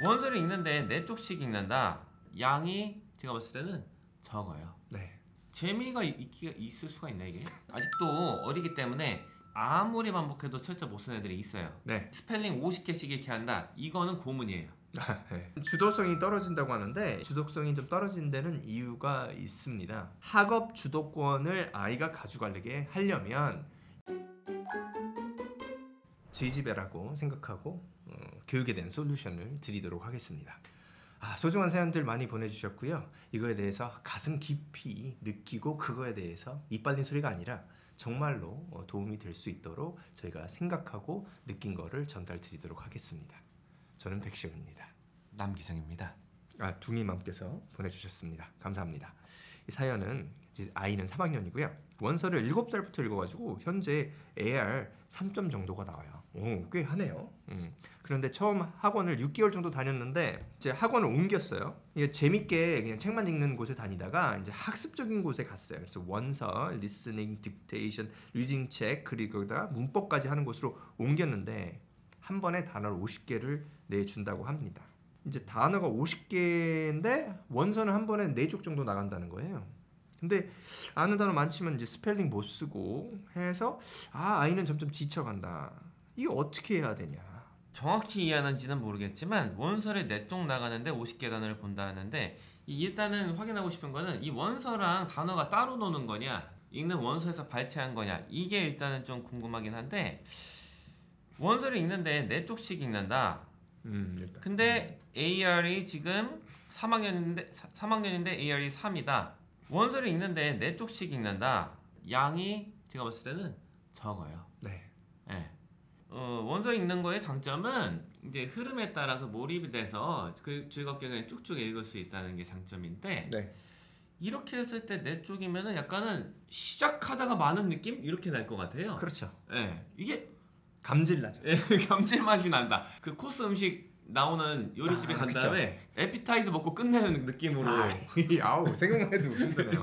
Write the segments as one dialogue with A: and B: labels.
A: 원서를 읽는데 4쪽씩 읽는다. 양이 제가 봤을 때는 적어요.
B: 네.
A: 재미가 있을 수가 있나 이게? 아직도 어리기 때문에 아무리 반복해도 철자 못 쓰는 애들이 있어요.
B: 네.
A: 스펠링 50개씩 이렇게 한다. 이거는 고문이에요.
B: 네. 주도성이 떨어진다고 하는데 주도성이 좀 떨어진 데는 이유가 있습니다. 학업 주도권을 아이가 가져가려게 하려면 지지배라고 생각하고 교육에 대한 솔루션을 드리도록 하겠습니다. 소중한 사연들 많이 보내주셨고요. 이거에 대해서 가슴 깊이 느끼고 그거에 대해서 입 벌린 소리가 아니라 정말로 도움이 될 수 있도록 저희가 생각하고 느낀 거를 전달 드리도록 하겠습니다. 저는 백시영입니다.
A: 남기성입니다.
B: 둥이맘께서 보내주셨습니다. 감사합니다. 이 사연은 아이는 3학년이고요. 원서를 7살부터 읽어가지고 현재 AR 3점 정도가 나와요. 꽤 하네요. 그런데 처음 학원을 6개월 정도 다녔는데 이제 학원을 옮겼어요. 이게 재밌게 그냥 책만 읽는 곳에 다니다가 이제 학습적인 곳에 갔어요. 그래서 원서, 리스닝, 딕테이션, 리딩 책 그리고 문법까지 하는 곳으로 옮겼는데 한 번에 단어를 50개를 내준다고 합니다. 이제 단어가 50개인데 원서는 한 번에 4쪽 정도 나간다는 거예요. 근데 아는 단어 많지만 이제 스펠링 못 쓰고 해서 아이는 점점 지쳐간다. 이거 어떻게 해야 되냐?
A: 정확히 이해하는지는 모르겠지만 원서를 4쪽 나가는데 50개 단어를 본다 하는데 일단은 확인하고 싶은 거는 이 원서랑 단어가 따로 노는 거냐 읽는 원서에서 발췌한 거냐 이게 일단은 좀 궁금하긴 한데 원서를 읽는데 4쪽씩 읽는다.
B: 일단.
A: 근데 AR이 지금 3학년인데 AR이 3이다. 원서를 읽는데 4쪽씩 읽는다. 양이 제가 봤을 때는 적어요.
B: 네.
A: 네. 원서 읽는 거의 장점은 이제 흐름에 따라서 몰입이 돼서 즐겁게 그냥 쭉쭉 읽을 수 있다는 게 장점인데
B: 네.
A: 이렇게 했을 때 4쪽이면은 약간은 시작하다가 많은 느낌? 이렇게 날 것 같아요.
B: 그렇죠.
A: 네. 이게
B: 감질나죠.
A: 감칠맛이 난다. 그 코스 음식 나오는 요리집에 간 다음에 에피타이저 먹고 끝내는 느낌으로
B: 아우 생각만 해도 힘드네요.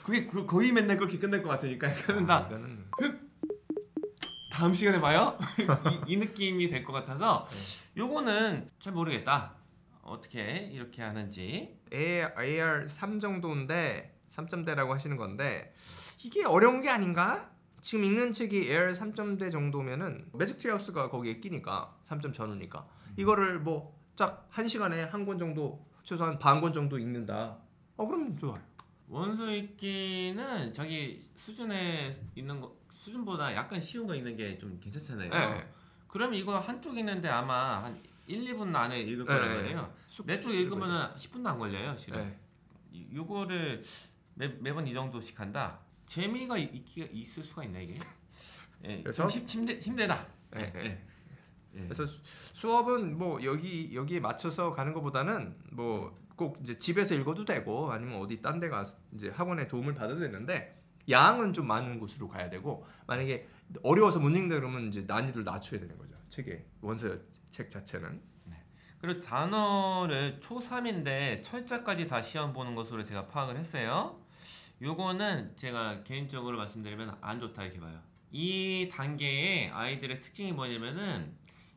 A: 그게 거의 맨날 그렇게 끝날 것 같으니까 이거는 다음 시간에 봐요. 이 느낌이 될 것 같아서 요거는 잘 모르겠다. 어떻게 이렇게 하는지.
B: AR 3 정도인데 3점대라고 하시는 건데 이게 어려운 게 아닌가? 지금 읽는 책이 AR 3점대 정도면은 매직 트리하우스가 거기에 끼니까 3점 전후니까 이거를 뭐 딱 1시간에 한 권 정도 최소한 반 권 정도 읽는다. 그럼 좋아요.
A: 원서 읽기는 자기 수준에 있는 거 수준보다 약간 쉬운 거 읽는 게 좀 괜찮잖아요.
B: 네.
A: 그러면 이거 한쪽 읽는데 아마 한 1, 2분 안에 읽을 거란 말이에요. 4쪽 읽으면 10분도 안 걸려요, 실은. 요거를 매번 이 정도씩 한다. 재미가 있을 수가 있나 이게?
B: 그래서
A: 힘들다.
B: 그래서 수업은 뭐 여기에 맞춰서 가는 것보다는 뭐 꼭 이제 집에서 읽어도 되고 아니면 어디 딴 데 가서 이제 학원의 도움을 받아도 되는데 양은 좀 많은 곳으로 가야 되고 만약에 어려워서 못 읽는다 그러면 이제 난이도를 낮춰야 되는 거죠. 책의 원서 책 자체는.
A: 그리고 단어를 초3인데 철자까지 다 시험 보는 것으로 제가 파악을 했어요. 요거는 제가 개인적으로 말씀드리면 안 좋다 이렇게 봐요. 이 단계의 아이들의 특징이 뭐냐면은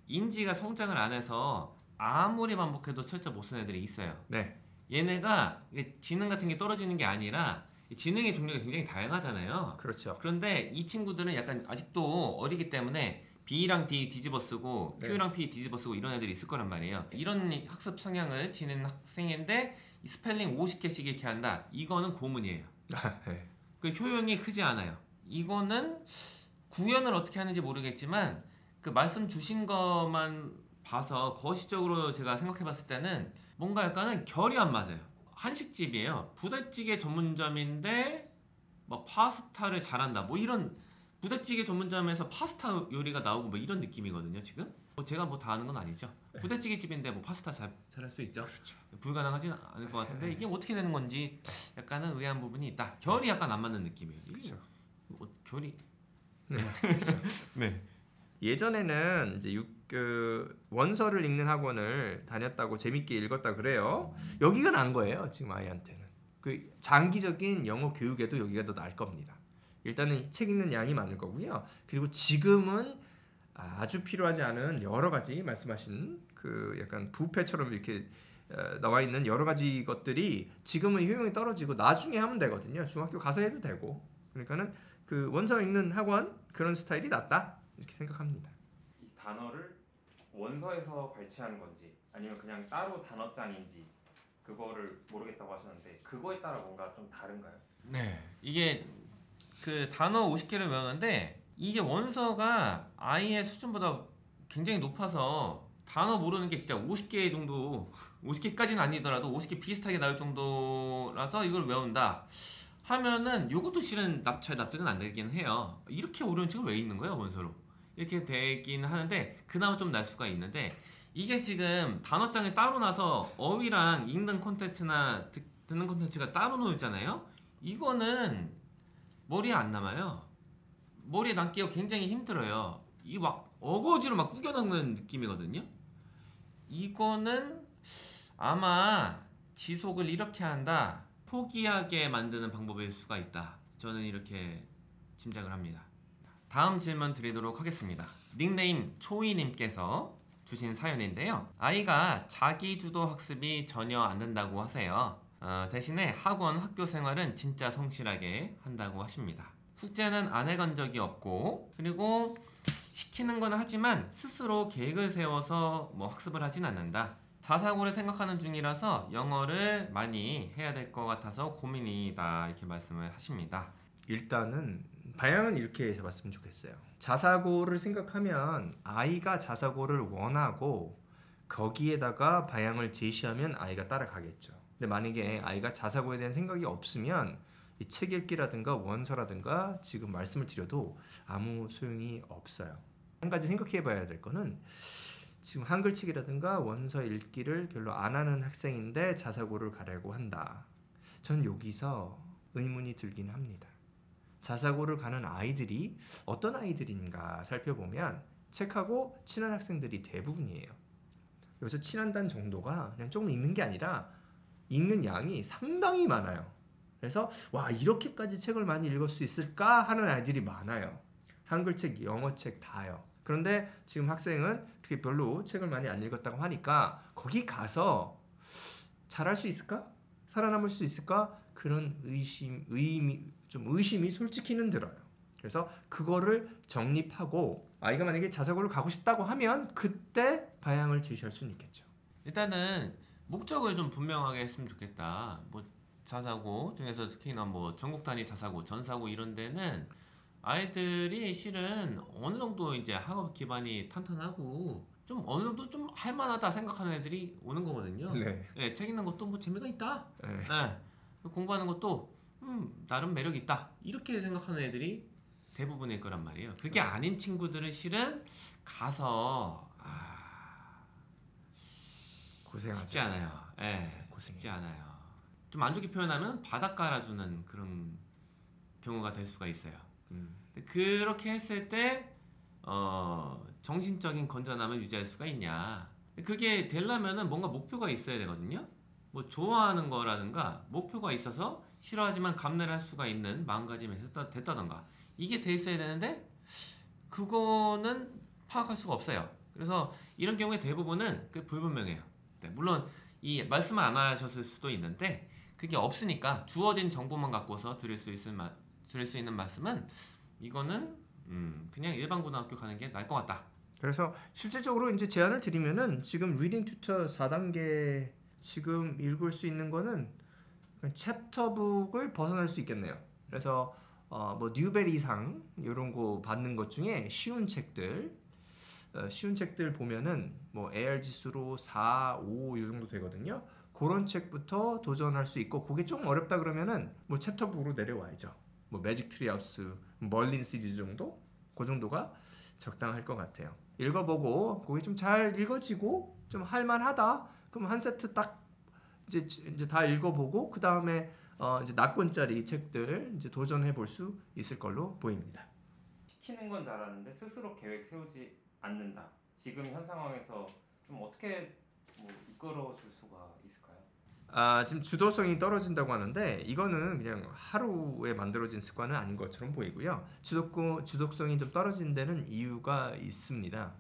A: 인지가 성장을 안 해서 아무리 반복해도 철자 못 쓰는 애들이 있어요.
B: 네.
A: 얘네가 지능 같은 게 떨어지는 게 아니라 지능의 종류가 굉장히 다양하잖아요.
B: 그렇죠.
A: 그런데 이 친구들은 약간 아직도 어리기 때문에 B랑 D 뒤집어 쓰고 Q랑 P 뒤집어 쓰고 이런 애들이 있을 거란 말이에요. 이런 학습 성향을 지닌 학생인데 스펠링 50개씩 이렇게 한다. 이거는 고문이에요.
B: 네.
A: 그 효용이 크지 않아요. 이거는 구현을 어떻게 하는지 모르겠지만 그 말씀 주신 것만 봐서 거시적으로 제가 생각해 봤을 때는 뭔가 약간은 결이 안 맞아요. 한식집이에요. 부대찌개 전문점인데 뭐 파스타를 잘한다. 뭐 이런 부대찌개 전문점에서 파스타 요리가 나오고 뭐 이런 느낌이거든요. 지금 뭐 제가 뭐 다 아는 건 아니죠. 부대찌개 집인데 뭐 파스타 잘할 수 있죠.
B: 그렇죠.
A: 불가능하진 않을 것 같은데 이게 어떻게 되는 건지 약간은 의아한 부분이 있다. 결이 약간 안 맞는 느낌이에요.
B: 그렇죠.
A: 결이
B: 그렇죠.
A: 네.
B: 예전에는 이제 원서를 읽는 학원을 다녔다고 재밌게 읽었다 그래요. 여기가 난 거예요. 지금 아이한테는. 그 장기적인 영어 교육에도 여기가 더 나을 겁니다. 일단은 책 읽는 양이 많을 거고요. 그리고 지금은 아주 필요하지 않은 여러 가지 말씀하신 그 약간 부패처럼 이렇게 나와 있는 여러 가지 것들이 지금은 효용이 떨어지고 나중에 하면 되거든요. 중학교 가서 해도 되고. 그러니까는 그 원서 읽는 학원 그런 스타일이 낫다 이렇게 생각합니다.
C: 이 단어를 원서에서 발췌하는 건지 아니면 그냥 따로 단어장인지 그거를 모르겠다고 하셨는데 그거에 따라 뭔가 좀 다른가요?
A: 네, 이게 그 단어 50개를 외우는데 이게 원서가 아이의 수준보다 굉장히 높아서 단어 모르는 게 진짜 50개 정도 50개까지는 아니더라도 50개 비슷하게 나올 정도라서 이걸 외운다 하면은 이것도 실은 잘 납득은 안 되긴 해요. 이렇게 어려운 책을 왜 읽는 거예요 원서로? 이렇게 되긴 하는데 그나마 좀 날 수가 있는데 이게 지금 단어장이 따로 나서 어휘랑 읽는 콘텐츠나 듣는 콘텐츠가 따로 놓였잖아요. 이거는 머리에 안 남아요. 머리에 남기가 굉장히 힘들어요. 이 막 어거지로 막 구겨 넣는 느낌이거든요. 이거는 아마 지속을 이렇게 한다, 포기하게 만드는 방법일 수가 있다. 저는 이렇게 짐작을 합니다. 다음 질문 드리도록 하겠습니다. 닉네임 초이님께서 주신 사연인데요. 아이가 자기주도 학습이 전혀 안 된다고 하세요. 대신에 학원, 학교 생활은 진짜 성실하게 한다고 하십니다. 숙제는 안 해간 적이 없고 그리고 시키는 건 하지만 스스로 계획을 세워서 뭐 학습을 하진 않는다. 자사고를 생각하는 중이라서 영어를 많이 해야 될 것 같아서 고민이다 이렇게 말씀을 하십니다.
B: 일단은 방향은 이렇게 잡았으면 좋겠어요. 자사고를 생각하면 아이가 자사고를 원하고 거기에다가 방향을 제시하면 아이가 따라가겠죠. 근데 만약에 아이가 자사고에 대한 생각이 없으면 이 책 읽기라든가 원서라든가 지금 말씀을 드려도 아무 소용이 없어요. 한 가지 생각해 봐야 될 거는 지금 한글책이라든가 원서 읽기를 별로 안 하는 학생인데 자사고를 가려고 한다. 전 여기서 의문이 들긴 합니다. 자사고를 가는 아이들이 어떤 아이들인가 살펴보면 책하고 친한 학생들이 대부분이에요. 여기서 친한다는 정도가 그냥 조금 읽는 게 아니라 읽는 양이 상당히 많아요. 그래서 와 이렇게까지 책을 많이 읽을 수 있을까 하는 아이들이 많아요. 한글책, 영어책 다요. 그런데 지금 학생은 그렇게 별로 책을 많이 안 읽었다고 하니까 거기 가서 잘할 수 있을까? 살아남을 수 있을까? 그런 의심이 솔직히는 들어요. 그래서 그거를 정립하고 아이가 만약에 자사고를 가고 싶다고 하면 그때 방향을 제시할 수는 있겠죠.
A: 일단은 목적을 좀 분명하게 했으면 좋겠다. 뭐 자사고 중에서 특히나 뭐 전국 단위 자사고, 전사고 이런 데는 아이들이 실은 어느 정도 이제 학업 기반이 탄탄하고 좀 어느 정도 좀 할만하다 생각하는 애들이 오는 거거든요.
B: 네.
A: 예, 책 읽는 것도 뭐 재미가 있다.
B: 네.
A: 예, 공부하는 것도 나름 매력 있다. 이렇게 생각하는 애들이 대부분일 거란 말이에요. 그게
B: 그렇죠.
A: 아닌 친구들은 실은 가서
B: 고생하죠.
A: 쉽지 않아요. 예,
B: 고생해요.
A: 쉽지 않아요. 좀 안 좋게 표현하면 바닥 깔아주는 그런 경우가 될 수가 있어요. 근데 그렇게 했을 때 정신적인 건전함을 유지할 수가 있냐? 그게 되려면은 뭔가 목표가 있어야 되거든요. 뭐 좋아하는 거라든가 목표가 있어서 싫어하지만 감내를 할 수가 있는 마음가짐이 됐다던가 이게 돼 있어야 되는데 그거는 파악할 수가 없어요. 그래서 이런 경우에 대부분은 그 불분명해요. 네, 물론 이 말씀을 안 하셨을 수도 있는데 그게 없으니까 주어진 정보만 갖고서 드릴 수 있는 말씀은 이거는 그냥 일반 고등학교 가는 게 나을 것 같다.
B: 그래서 실질적으로 이제 제안을 드리면은 지금 리딩 튜터 4단계 지금 읽을 수 있는 거는 챕터북을 벗어날 수 있겠네요. 그래서 뭐 뉴베리상 이런 거 받는 것 중에 쉬운 책들 보면은 뭐 AR 지수로 4, 5 이 정도 되거든요. 그런 책부터 도전할 수 있고 그게 좀 어렵다 그러면은 뭐 챕터북으로 내려와야죠. 뭐 매직 트리하우스, 멀린 시리즈 정도? 그 정도가 적당할 것 같아요. 읽어보고 그게 좀 잘 읽어지고 좀 할만하다. 그럼 한 세트 딱 이제 다 읽어보고 그 다음에 이제 낙권짜리 책들 이제 도전해 볼 수 있을 걸로 보입니다.
C: 시키는 건 잘하는데 스스로 계획 세우지 않는다. 지금 현 상황에서 좀 어떻게 뭐 이끌어 줄 수가 있을까요?
B: 지금 주도성이 떨어진다고 하는데 이거는 그냥 하루에 만들어진 습관은 아닌 것처럼 보이고요. 주도성이 좀 떨어진 데는 이유가 있습니다.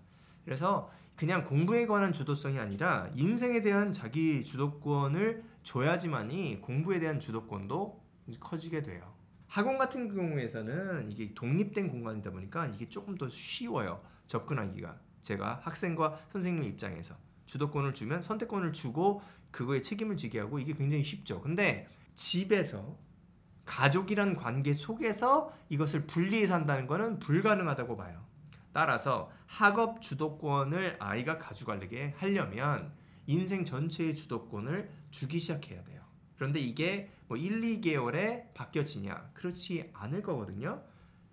B: 그래서 그냥 공부에 관한 주도성이 아니라 인생에 대한 자기 주도권을 줘야지만이 공부에 대한 주도권도 커지게 돼요. 학원 같은 경우에서는 이게 독립된 공간이다 보니까 이게 조금 더 쉬워요. 접근하기가. 제가 학생과 선생님 입장에서 주도권을 주면 선택권을 주고 그거에 책임을 지게 하고 이게 굉장히 쉽죠. 근데 집에서 가족이란 관계 속에서 이것을 분리해서 한다는 거는 불가능하다고 봐요. 따라서 학업 주도권을 아이가 가져가게 하려면 인생 전체의 주도권을 주기 시작해야 돼요. 그런데 이게 뭐 1, 2개월에 바뀌어지냐? 그렇지 않을 거거든요.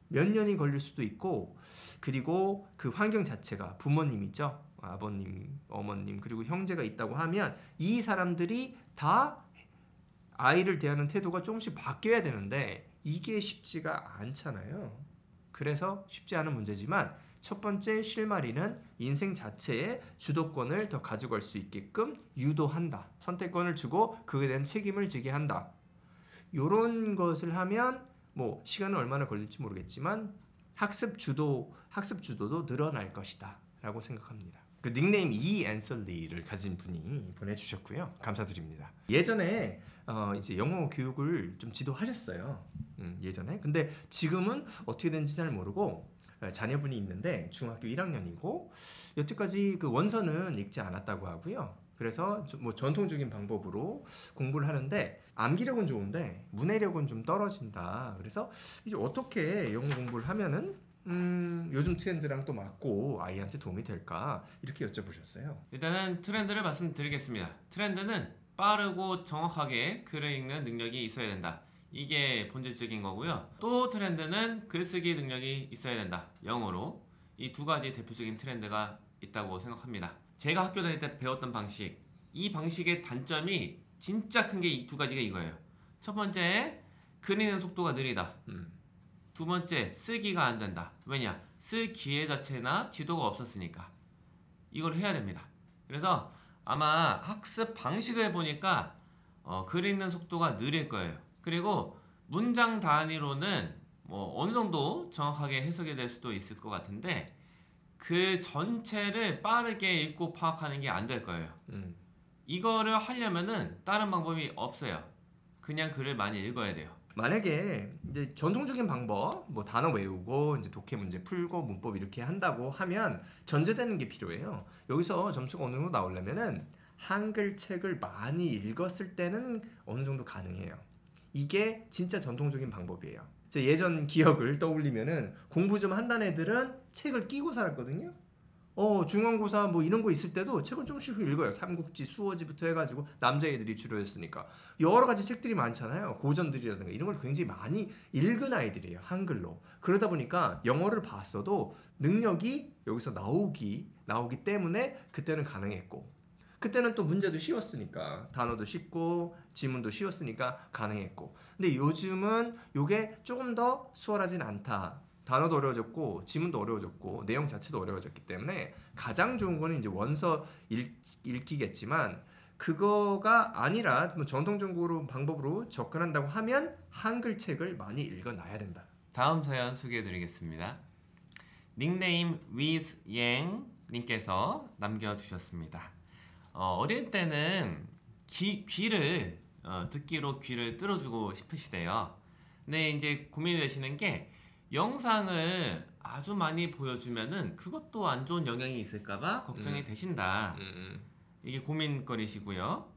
B: 몇 년이 걸릴 수도 있고, 그리고 그 환경 자체가 부모님 있죠? 아버님, 어머님, 그리고 형제가 있다고 하면 이 사람들이 다 아이를 대하는 태도가 조금씩 바뀌어야 되는데 이게 쉽지가 않잖아요. 그래서 쉽지 않은 문제지만 첫 번째 실마리는 인생 자체의 주도권을 더 가져갈 수 있게끔 유도한다. 선택권을 주고 그에 대한 책임을 지게 한다. 이런 것을 하면 뭐 시간은 얼마나 걸릴지 모르겠지만 학습 주도도 늘어날 것이다 라고 생각합니다. 그 닉네임 앤설리를 가진 분이 보내주셨고요. 감사드립니다. 예전에 이제 영어 교육을 좀 지도하셨어요. 예전에. 근데 지금은 어떻게 된지 잘 모르고 자녀분이 있는데 중학교 1학년이고 여태까지 그 원서는 읽지 않았다고 하고요. 그래서 뭐 전통적인 방법으로 공부를 하는데 암기력은 좋은데 문해력은 좀 떨어진다. 그래서 이제 어떻게 영어 공부를 하면은 요즘 트렌드랑 또 맞고 아이한테 도움이 될까 이렇게 여쭤보셨어요.
A: 일단은 트렌드를 말씀드리겠습니다. 트렌드는 빠르고 정확하게 글을 읽는 능력이 있어야 된다. 이게 본질적인 거고요. 또 트렌드는 글쓰기 능력이 있어야 된다. 영어로. 이 두 가지 대표적인 트렌드가 있다고 생각합니다. 제가 학교 다닐 때 배웠던 방식, 이 방식의 단점이 진짜 큰 게 이 두 가지가 이거예요. 첫 번째, 글 읽는 속도가 느리다. 두 번째, 쓰기가 안 된다. 왜냐? 쓸 기회 자체나 지도가 없었으니까. 이걸 해야 됩니다. 그래서 아마 학습 방식을 보니까 글 읽는 속도가 느릴 거예요. 그리고 문장 단위로는 뭐 어느 정도 정확하게 해석이 될 수도 있을 것 같은데 그 전체를 빠르게 읽고 파악하는 게 안 될 거예요. 이거를 하려면은 다른 방법이 없어요. 그냥 글을 많이 읽어야 돼요.
B: 만약에 이제 전통적인 방법, 뭐 단어 외우고 이제 독해 문제 풀고 문법 이렇게 한다고 하면 전제되는 게 필요해요. 여기서 점수가 어느 정도 나오려면은 한글 책을 많이 읽었을 때는 어느 정도 가능해요. 이게 진짜 전통적인 방법이에요. 제 예전 기억을 떠올리면은 공부 좀 한다는 애들은 책을 끼고 살았거든요. 중간고사 뭐 이런 거 있을 때도 책을 조금씩 읽어요. 삼국지, 수어지부터 해가지고 남자애들이 주로 했으니까 여러 가지 책들이 많잖아요. 고전들이라든가 이런 걸 굉장히 많이 읽은 아이들이에요. 한글로. 그러다 보니까 영어를 봤어도 능력이 여기서 나오기 때문에 그때는 가능했고 그때는 또 문제도 쉬웠으니까 단어도 쉽고 지문도 쉬웠으니까 가능했고 근데 요즘은 이게 조금 더 수월하진 않다. 단어도 어려워졌고 지문도 어려워졌고 내용 자체도 어려워졌기 때문에 가장 좋은 거는 이제 원서 읽기겠지만 그거가 아니라 뭐 전통적으로 방법으로 접근한다고 하면 한글 책을 많이 읽어놔야 된다.
A: 다음 사연 소개해드리겠습니다. 닉네임 with 님께서 남겨주셨습니다. 어릴 때는 귀를 듣기로 귀를 뚫어주고 싶으시대요. 근데 이제 고민이 되시는 게 영상을 아주 많이 보여주면은 그것도 안 좋은 영향이 있을까봐 걱정이 되신다. 이게 고민거리시고요.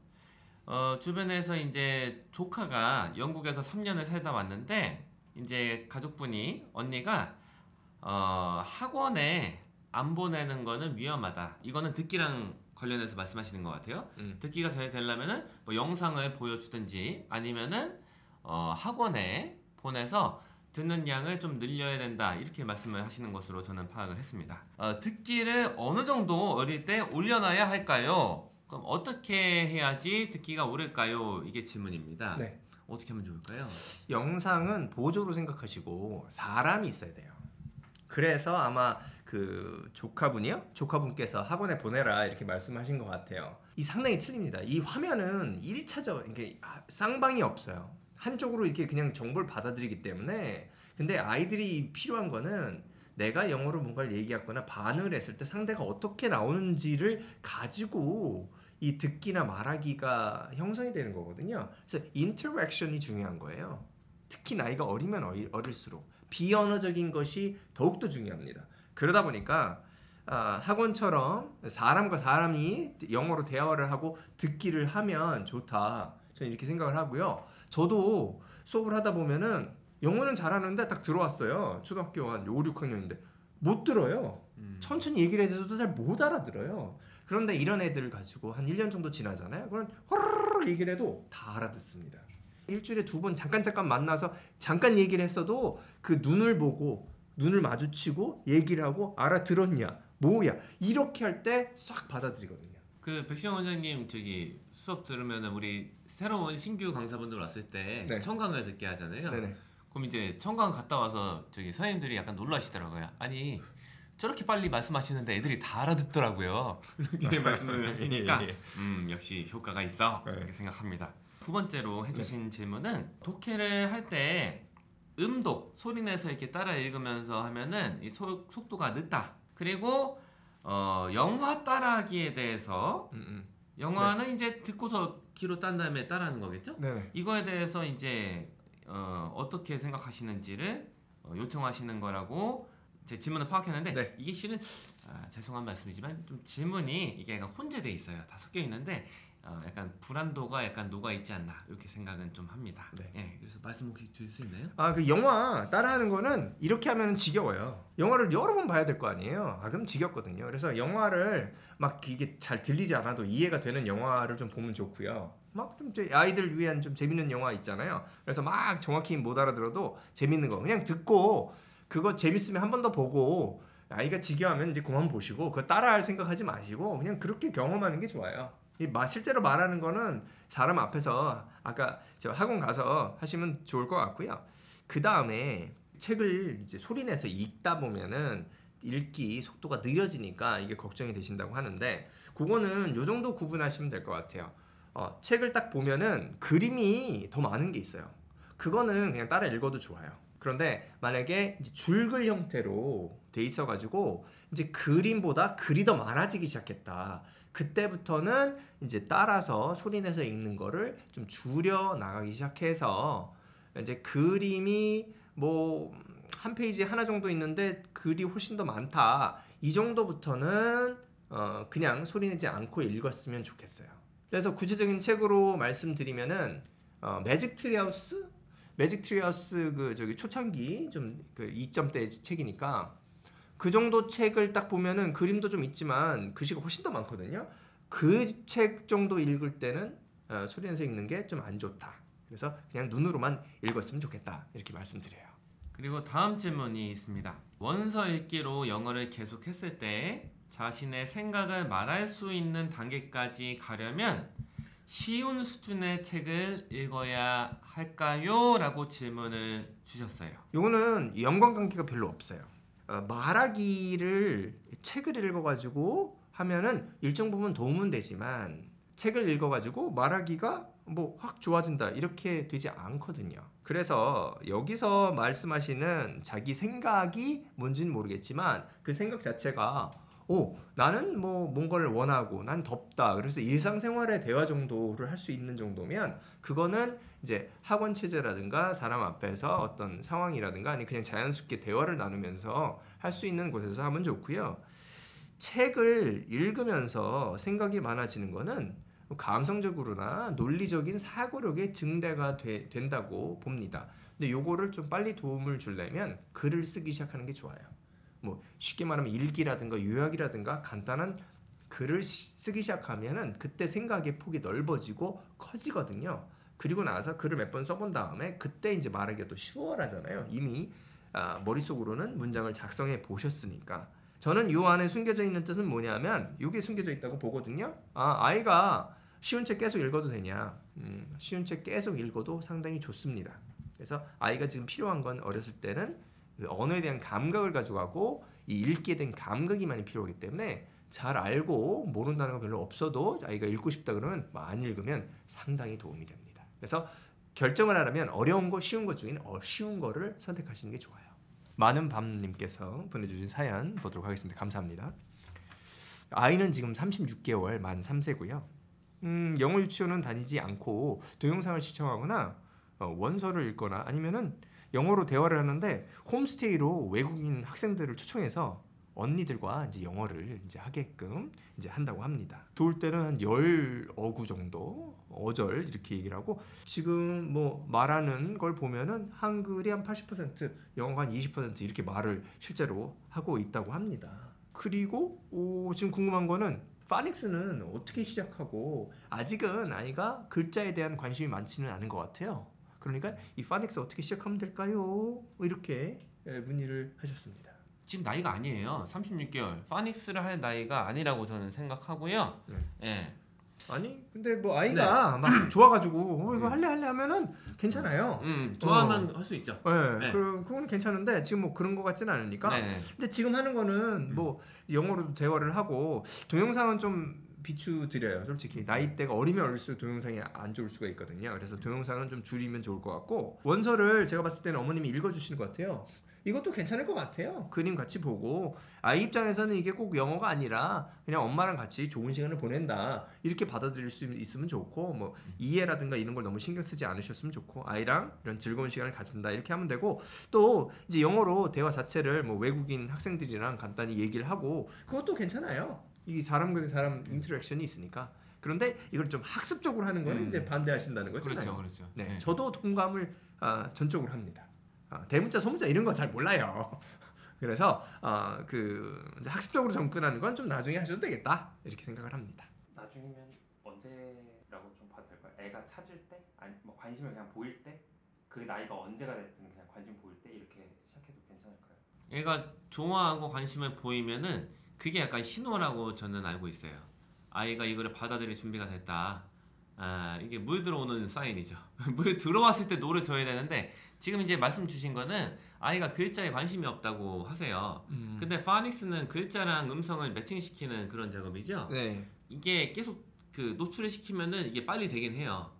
A: 주변에서 이제 조카가 영국에서 3년을 살다 왔는데 이제 가족분이 언니가 학원에 안 보내는 거는 위험하다. 이거는 듣기랑 관련해서 말씀하시는 것 같아요. 듣기가 잘 되려면은 뭐 영상을 보여주든지 아니면은 학원에 보내서 듣는 양을 좀 늘려야 된다 이렇게 말씀을 하시는 것으로 저는 파악을 했습니다. 듣기를 어느 정도 어릴 때 올려놔야 할까요? 그럼 어떻게 해야지 듣기가 오를까요? 이게 질문입니다.
B: 네.
A: 어떻게 하면 좋을까요?
B: 영상은 보조로 생각하시고 사람이 있어야 돼요. 그래서 아마 그 조카분께서 학원에 보내라 이렇게 말씀하신 것 같아요. 이 상당히 틀립니다. 이 화면은 1차적 이게 쌍방이 없어요. 한쪽으로 이렇게 그냥 정보를 받아들이기 때문에. 근데 아이들이 필요한 거는 내가 영어로 뭔가를 얘기하거나 반응을 했을 때 상대가 어떻게 나오는지를 가지고 이 듣기나 말하기가 형성이 되는 거거든요. 그래서 인터랙션이 중요한 거예요. 특히 나이가 어리면 어릴수록 비언어적인 것이 더욱더 중요합니다. 그러다 보니까 학원처럼 사람과 사람이 영어로 대화를 하고 듣기를 하면 좋다. 저는 이렇게 생각을 하고요. 저도 수업을 하다 보면은 영어는 잘하는데 딱 들어왔어요. 초등학교 한 5, 6학년인데 못 들어요. 천천히 얘기를 해줘도 잘 못 알아들어요. 그런데 이런 애들을 가지고 한 1년 정도 지나잖아요. 그럼 호로록 얘기를 해도 다 알아듣습니다. 일주일에 2번 잠깐 만나서 잠깐 얘기를 했어도 그 눈을 보고 눈을 마주치고 얘기를 하고 알아들었냐 뭐야 이렇게 할 때 싹 받아들이거든요.
A: 그 백시영 원장님 저기 수업 들으면 우리 새로운 신규 강사분들 왔을 때
B: 네.
A: 청강을 듣게 하잖아요.
B: 네네.
A: 그럼 이제 청강 갔다 와서 저기 선생님들이 약간 놀라시더라고요. 아니 저렇게 빨리 말씀하시는데 애들이 다 알아듣더라고요. 이렇게 말씀을 하시니까 역시 효과가 있어 이렇게 생각합니다. 두 번째로 해주신 질문은 독해를 할 때 음독 소리 내서 이렇게 따라 읽으면서 하면은 이 속도가 늦다. 그리고 영화 따라하기에 대해서 영화는 이제 듣고서 귀로 딴 다음에 따라하는 거겠죠?
B: 네네.
A: 이거에 대해서 이제 어떻게 생각하시는지를 요청하시는 거라고 제 질문을 파악했는데
B: 네.
A: 이게 실은 죄송한 말씀이지만 좀 질문이 이게 약간 혼재돼 있어요. 다 섞여 있는데 약간 불안도가 약간 녹아 있지 않나 이렇게 생각은 좀 합니다.
B: 네.
A: 예, 그래서 말씀 혹시 주실 수 있나요?
B: 그 영화 따라하는 거는 이렇게 하면 지겨워요. 영화를 여러 번 봐야 될 거 아니에요. 그럼 지겹거든요. 그래서 영화를 막 이게 잘 들리지 않아도 이해가 되는 영화를 좀 보면 좋고요. 막 좀 아이들 위한 좀 재밌는 영화 있잖아요. 그래서 막 정확히 못 알아들어도 재밌는 거 그냥 듣고 그거 재밌으면 한 번 더 보고 아이가 지겨워하면 이제 그만 보시고 그거 따라할 생각하지 마시고 그냥 그렇게 경험하는 게 좋아요. 실제로 말하는 거는 사람 앞에서 아까 저 학원 가서 하시면 좋을 것 같고요. 그 다음에 책을 이제 소리내서 읽다 보면은 읽기 속도가 느려지니까 이게 걱정이 되신다고 하는데 그거는 요 정도 구분하시면 될 것 같아요. 책을 딱 보면은 그림이 더 많은 게 있어요. 그거는 그냥 따라 읽어도 좋아요. 그런데 만약에 이제 줄글 형태로 돼 있어가지고 이제 그림보다 글이 더 많아지기 시작했다. 그때부터는 이제 따라서 소리내서 읽는 거를 좀 줄여 나가기 시작해서 이제 그림이 뭐 한 페이지에 하나 정도 있는데 글이 훨씬 더 많다. 이 정도부터는 그냥 소리내지 않고 읽었으면 좋겠어요. 그래서 구체적인 책으로 말씀드리면은 매직 트리하우스 그 저기 초창기 좀 그 2점대 책이니까 그 정도 책을 딱 보면은 그림도 좀 있지만 글씨가 훨씬 더 많거든요. 그 책 정도 읽을 때는 소리내서 읽는 게 좀 안 좋다. 그래서 그냥 눈으로만 읽었으면 좋겠다. 이렇게 말씀드려요.
A: 그리고 다음 질문이 있습니다. 원서 읽기로 영어를 계속했을 때 자신의 생각을 말할 수 있는 단계까지 가려면 쉬운 수준의 책을 읽어야 할까요? 라고 질문을 주셨어요.
B: 이거는 연관관계가 별로 없어요. 말하기를 책을 읽어가지고 하면은 일정 부분 도움은 되지만 책을 읽어가지고 말하기가 뭐 확 좋아진다 이렇게 되지 않거든요. 그래서 여기서 말씀하시는 자기 생각이 뭔지는 모르겠지만 그 생각 자체가 나는 뭐 뭔가를 원하고 난 덥다. 그래서 일상생활의 대화 정도를 할 수 있는 정도면 그거는 이제 학원 체제라든가 사람 앞에서 어떤 상황이라든가 아니 그냥 자연스럽게 대화를 나누면서 할 수 있는 곳에서 하면 좋고요. 책을 읽으면서 생각이 많아지는 거는 감성적으로나 논리적인 사고력의 증대가 된다고 봅니다. 근데 요거를 좀 빨리 도움을 주려면 글을 쓰기 시작하는 게 좋아요. 뭐 쉽게 말하면 일기라든가 요약이라든가 간단한 글을 쓰기 시작하면은 그때 생각의 폭이 넓어지고 커지거든요. 그리고 나서 글을 몇 번 써본 다음에 그때 이제 말하기가 또 수월하잖아요. 이미 머릿속으로는 문장을 작성해 보셨으니까. 저는 요 안에 숨겨져 있는 뜻은 뭐냐면 이게 숨겨져 있다고 보거든요. 아이가 쉬운 책 계속 읽어도 되냐? 쉬운 책 계속 읽어도 상당히 좋습니다. 그래서 아이가 지금 필요한 건 어렸을 때는 그 언어에 대한 감각을 가져가고 이 읽기에 대한 감각이 많이 필요하기 때문에 잘 알고 모른다는 건 별로 없어도 아이가 읽고 싶다 그러면 많이 읽으면 상당히 도움이 됩니다. 그래서 결정을 하려면 어려운 거 쉬운 것 중에 쉬운 거를 선택하시는 게 좋아요. 많은 밤님께서 보내주신 사연 보도록 하겠습니다. 감사합니다. 아이는 지금 36개월 만 3세고요. 영어 유치원은 다니지 않고 동영상을 시청하거나 원서를 읽거나 아니면은 영어로 대화를 하는데 홈스테이로 외국인 학생들을 초청해서 언니들과 이제 영어를 이제 하게끔 이제 한다고 합니다. 좋을 때는 한 10어구 정도 어절 이렇게 얘기를 하고 지금 뭐 말하는 걸 보면은 한글이 한 80%, 영어가 한 20% 이렇게 말을 실제로 하고 있다고 합니다. 그리고 지금 궁금한 거는 파닉스는 어떻게 시작하고 아직은 아이가 글자에 대한 관심이 많지는 않은 것 같아요. 그러니까 이 파닉스 어떻게 시작하면 될까요? 이렇게 문의를 하셨습니다.
A: 지금 나이가 아니에요. 36개월. 파닉스를 할 나이가 아니라고 저는 생각하고요. 예.
B: 아니 근데 뭐 아이가 막 좋아가지고 이거 할래 하면은 괜찮아요.
A: 좋아하면 할 수 있죠.
B: 네,
A: 네.
B: 그건 괜찮은데 지금 뭐 그런 거 같지는 않으니까.
A: 네.
B: 근데 지금 하는 거는 뭐 영어로도 대화를 하고 동영상은 좀 비추드려요. 솔직히 나이대가 어리면 어릴수록 동영상이 안 좋을 수가 있거든요. 그래서 동영상은 좀 줄이면 좋을 것 같고 원서를 제가 봤을 때는 어머님이 읽어주시는 것 같아요. 이것도 괜찮을 것 같아요. 그림 같이 보고 아이 입장에서는 이게 꼭 영어가 아니라 그냥 엄마랑 같이 좋은 시간을 보낸다 이렇게 받아들일 수 있으면 좋고 뭐 이해라든가 이런 걸 너무 신경 쓰지 않으셨으면 좋고 아이랑 이런 즐거운 시간을 가진다 이렇게 하면 되고 또 이제 영어로 대화 자체를 뭐 외국인 학생들이랑 간단히 얘기를 하고 그것도 괜찮아요. 이 사람과 사람 인터랙션이 있으니까. 그런데 이걸 좀 학습적으로 하는 거는 이제 반대하신다는 거잖아요.
A: 그렇죠.
B: 네,
A: 네.
B: 저도 동감을 전적으로 합니다. 대문자, 소문자 이런 거 잘 몰라요. 그래서 그 이제 학습적으로 접근하는 건 좀 나중에 하셔도 되겠다 이렇게 생각을 합니다.
C: 나중이면 언제라고 좀 봐도 될까요? 애가 찾을 때, 아니 뭐 관심을 그냥 보일 때, 그 나이가 언제가 됐든 그냥 관심 보일 때 이렇게 시작해도 괜찮을까요?
A: 얘가 좋아하고 관심을 보이면은 그게 약간 신호라고 저는 알고 있어요. 아이가 이거를 받아들일 준비가 됐다. 이게 물 들어오는 사인이죠. 물 들어왔을 때 노를 져야 되는데 지금 이제 말씀 주신 거는 아이가 글자에 관심이 없다고 하세요. 근데 파닉스는 글자랑 음성을 매칭시키는 그런 작업이죠.
B: 네.
A: 이게 계속 그 노출을 시키면은 이게 빨리 되긴 해요.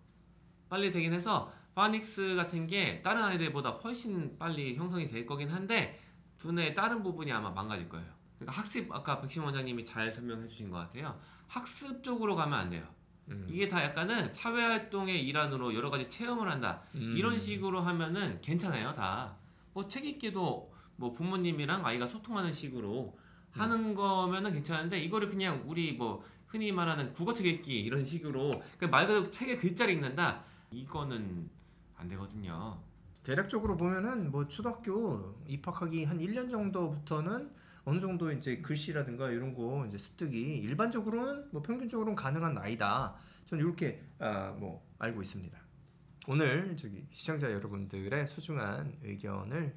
A: 빨리 되긴 해서 파닉스 같은 게 다른 아이들보다 훨씬 빨리 형성이 될 거긴 한데 두뇌의 다른 부분이 아마 망가질 거예요. 그러니까 학습 아까 백신 원장님이 잘 설명해 주신 것 같아요. 학습 쪽으로 가면 안 돼요. 이게 다 약간은 사회활동의 일환으로 여러 가지 체험을 한다. 이런 식으로 하면은 괜찮아요. 다. 뭐 책 읽기도 뭐 부모님이랑 아이가 소통하는 식으로 하는 거면은 괜찮은데 이거를 그냥 우리 뭐 흔히 말하는 국어책 읽기 이런 식으로 그 말 그대로 책에 글자를 읽는다. 이거는 안 되거든요.
B: 대략적으로 보면은 뭐 초등학교 입학하기 한 1년 정도부터는 어느 정도 이제 글씨라든가 이런 거 이제 습득이 일반적으로는 뭐 평균적으로는 가능한 나이다. 저는 이렇게 뭐 알고 있습니다. 오늘 저기 시청자 여러분들의 소중한 의견을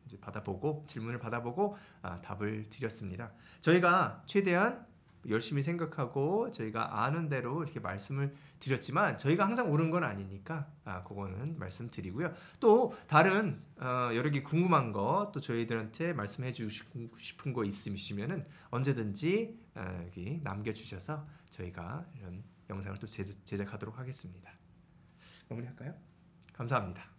B: 이제 받아보고 질문을 받아보고 답을 드렸습니다. 저희가 최대한 열심히 생각하고 저희가 아는 대로 이렇게 말씀을 드렸지만 저희가 항상 옳은 건 아니니까 그거는 말씀드리고요. 또 다른 여러 개 궁금한 거 또 저희들한테 말씀해 주시고 싶은 거 있으시면은 언제든지 여기 남겨주셔서 저희가 이런 영상을 또 제작하도록 하겠습니다. 마무리할까요? 감사합니다.